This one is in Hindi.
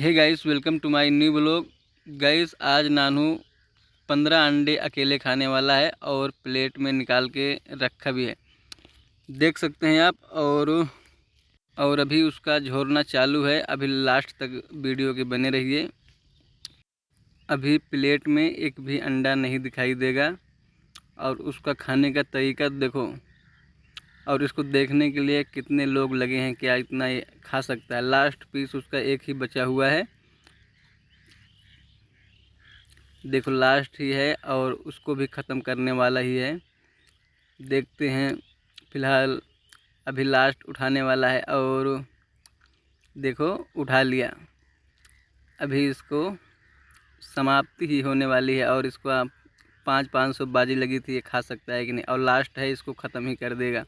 Hey guys, welcome to my new blog. Guys, आज नानू 15 अंडे अकेले खाने वाला है और प्लेट में निकाल के रखा भी है, देख सकते हैं आप। और अभी उसका झोरना चालू है। अभी लास्ट तक वीडियो के बने रहिए। अभी प्लेट में एक भी अंडा नहीं दिखाई देगा और उसका खाने का तरीका देखो। और इसको देखने के लिए कितने लोग लगे हैं, क्या इतना ये खा सकता है। लास्ट पीस उसका एक ही बचा हुआ है, देखो लास्ट ही है और उसको भी ख़त्म करने वाला ही है। देखते हैं, फ़िलहाल अभी लास्ट उठाने वाला है और देखो उठा लिया। अभी इसको समाप्ति ही होने वाली है और इसको आप 500 बाजी लगी थी, ये खा सकता है कि नहीं, और लास्ट है, इसको ख़त्म ही कर देगा।